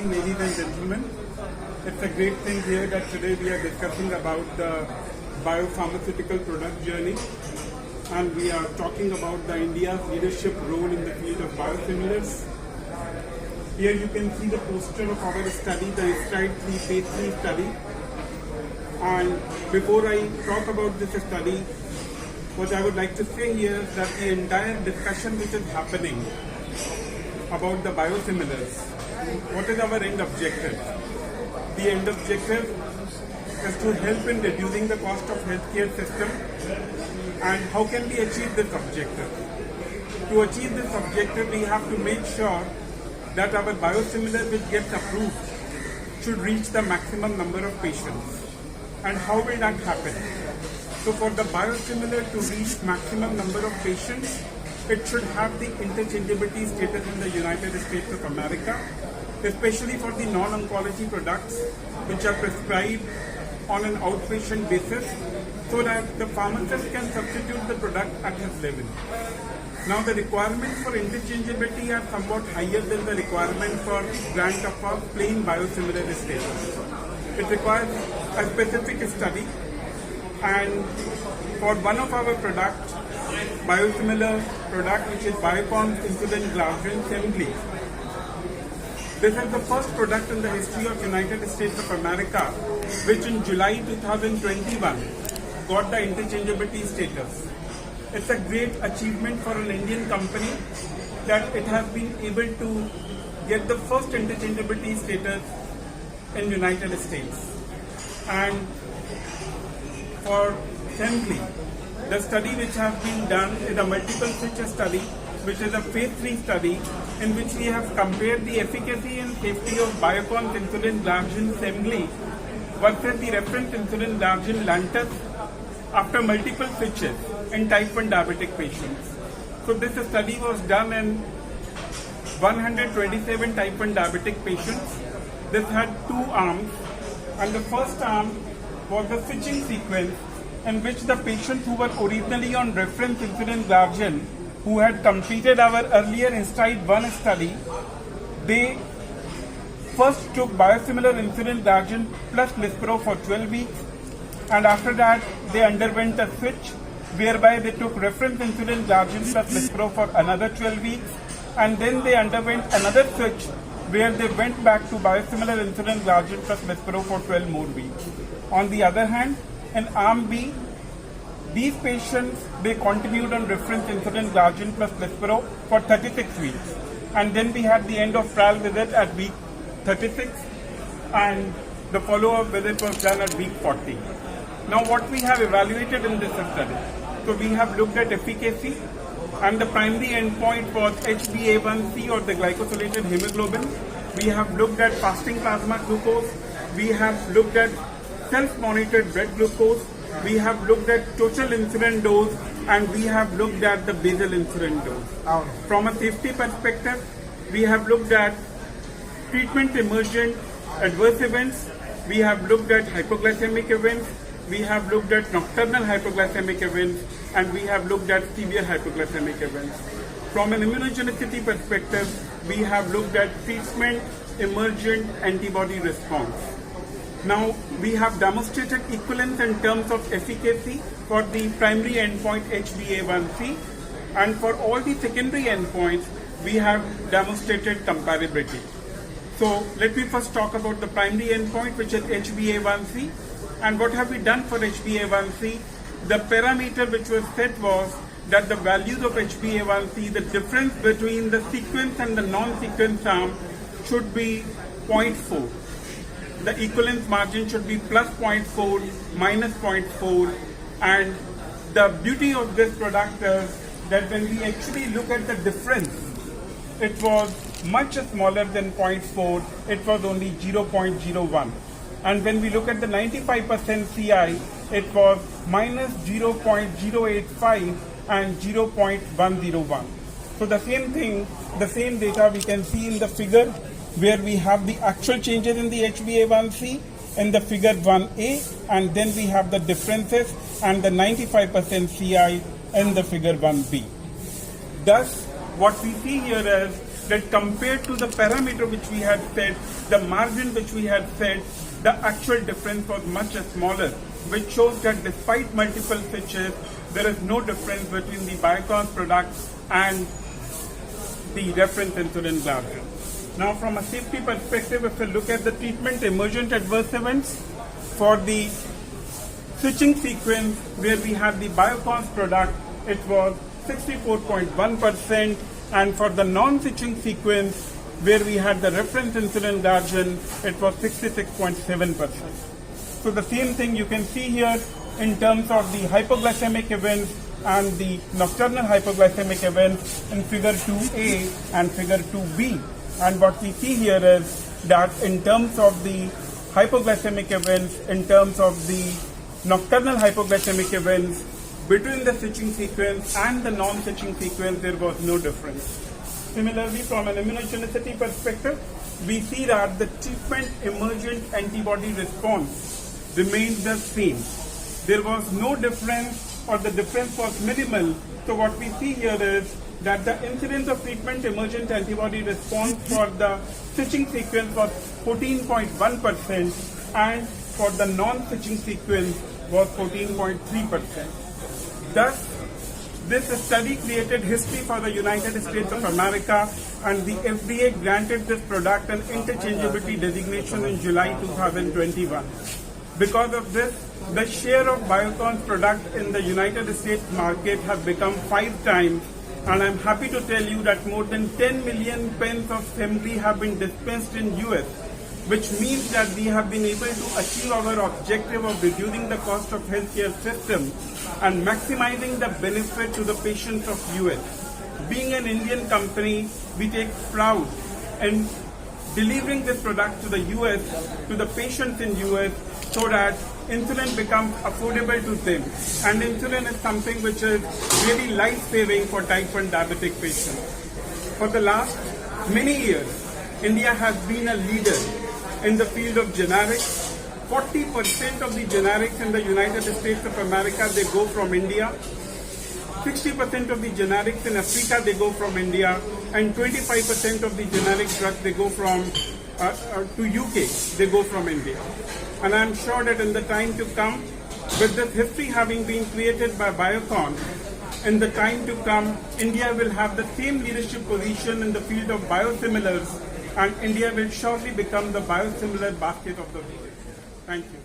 evening, ladies and gentlemen. It's a great thing here that today we are discussing about the biopharmaceutical product journey, and we are talking about the India's leadership role in the field of biosimilars. Here you can see the poster of our study, the STRIDE 3 phase 3 study. And before I talk about this study, what I would like to say here is that the entire discussion which is happening about the biosimilars, what is our end objective? The end objective is to help in reducing the cost of healthcare system. And how can we achieve this objective? To achieve this objective, we have to make sure that our biosimilar which gets approved should reach the maximum number of patients. And how will that happen? So for the biosimilar to reach maximum number of patients, it should have the interchangeability status in the United States of America, especially for the non-oncology products which are prescribed on an outpatient basis, so that the pharmacist can substitute the product at his level. Now the requirements for interchangeability are somewhat higher than the requirement for grant of a plain biosimilar status. It requires a specific study, and for one of our products, biosimilar product which is Biocon's insulin glargine Semglee. This is the first product in the history of United States of America which in July 2021 got the interchangeability status. It's a great achievement for an Indian company that it has been able to get the first interchangeability status in United States. And for Semglee, the study which has been done is a multiple switch study, which is a phase 3 study in which we have compared the efficacy and safety of Biocon's insulin glargine Semglee versus the reference insulin glargine Lantus after multiple switches in type 1 diabetic patients. So this study was done in 127 type 1 diabetic patients. This had 2 arms, and the first arm was the switching sequence in which the patients who were originally on reference insulin glargine, who had completed our earlier STRIDE 1 study, they first took biosimilar insulin glargine plus Lispro for 12 weeks, and after that they underwent a switch whereby they took reference insulin glargine plus Lispro for another 12 weeks, and then they underwent another switch where they went back to biosimilar insulin glargine plus Lispro for 12 more weeks. On the other hand, in arm B, these patients, they continued on reference insulin glargine plus Lispro for 36 weeks. And then we had the end of trial visit at week 36, and the follow-up visit was done at week 40. Now what we have evaluated in this study, so we have looked at efficacy, and the primary endpoint was HbA1c or the glycosylated hemoglobin. We have looked at fasting plasma glucose. We have looked at self-monitored blood glucose. We have looked at total insulin dose, and we have looked at the basal insulin dose. From a safety perspective, we have looked at treatment emergent adverse events. We have looked at hypoglycemic events. We have looked at nocturnal hypoglycemic events, and we have looked at severe hypoglycemic events. From an immunogenicity perspective, we have looked at treatment emergent antibody response. Now, we have demonstrated equivalence in terms of efficacy for the primary endpoint HbA1c, and for all the secondary endpoints, we have demonstrated comparability. So, let me first talk about the primary endpoint, which is HbA1c. And what have we done for HbA1c? The parameter which was set was that the values of HbA1c, the difference between the sequence and the non-sequence arm should be 0.4. The equivalence margin should be plus 0.4, minus 0.4, and the beauty of this product is that when we actually look at the difference, it was much smaller than 0.4, it was only 0.01. And when we look at the 95% CI, it was minus 0.085 and 0.101. So the same thing, the same data we can see in the figure where we have the actual changes in the HbA1c in the figure 1A, and then we have the differences and the 95% CI in the figure 1B. Thus, what we see here is that compared to the parameter which we had set, the margin which we had set, the actual difference was much smaller, which shows that despite multiple switches, there is no difference between the Biocon's product and the reference insulin glargine. Now, from a safety perspective, if we look at the treatment emergent adverse events for the switching sequence where we had the Biocon's product, it was 64.1%, and for the non-switching sequence where we had the reference insulin glargine, it was 66.7%. So the same thing you can see here in terms of the hypoglycemic events and the nocturnal hypoglycemic events in figure 2A and figure 2B. And what we see here is that in terms of the hypoglycemic events, in terms of the nocturnal hypoglycemic events, between the switching sequence and the non-switching sequence, there was no difference. Similarly, from an immunogenicity perspective, we see that the treatment emergent antibody response remained the same. There was no difference, or the difference was minimal. So what we see here is that the incidence of treatment emergent antibody response for the switching sequence was 14.1%, and for the non-switching sequence was 14.3%. Thus, this study created history for the United States of America, and the FDA granted this product an interchangeability designation in July 2021. Because of this, the share of Biocon's product in the United States market has become 5 times, and I'm happy to tell you that more than 10 million pens of Semglee have been dispensed in US, which means that we have been able to achieve our objective of reducing the cost of healthcare system and maximizing the benefit to the patients of US. Being an Indian company, we take proud in delivering this product to the US, to the patients in US, so that insulin becomes affordable to them. And insulin is something which is really life-saving for type 1 diabetic patients. For the last many years, India has been a leader in the field of generics. 40% of the generics in the United States of America, they go from India. 60% of the generics in Africa, they go from India. And 25% of the generic drugs, they go from to UK, they go from India. And I'm sure that in the time to come, with this history having been created by Biocon, in the time to come, India will have the same leadership position in the field of biosimilars, and India will shortly become the biosimilar basket of the world. Thank you.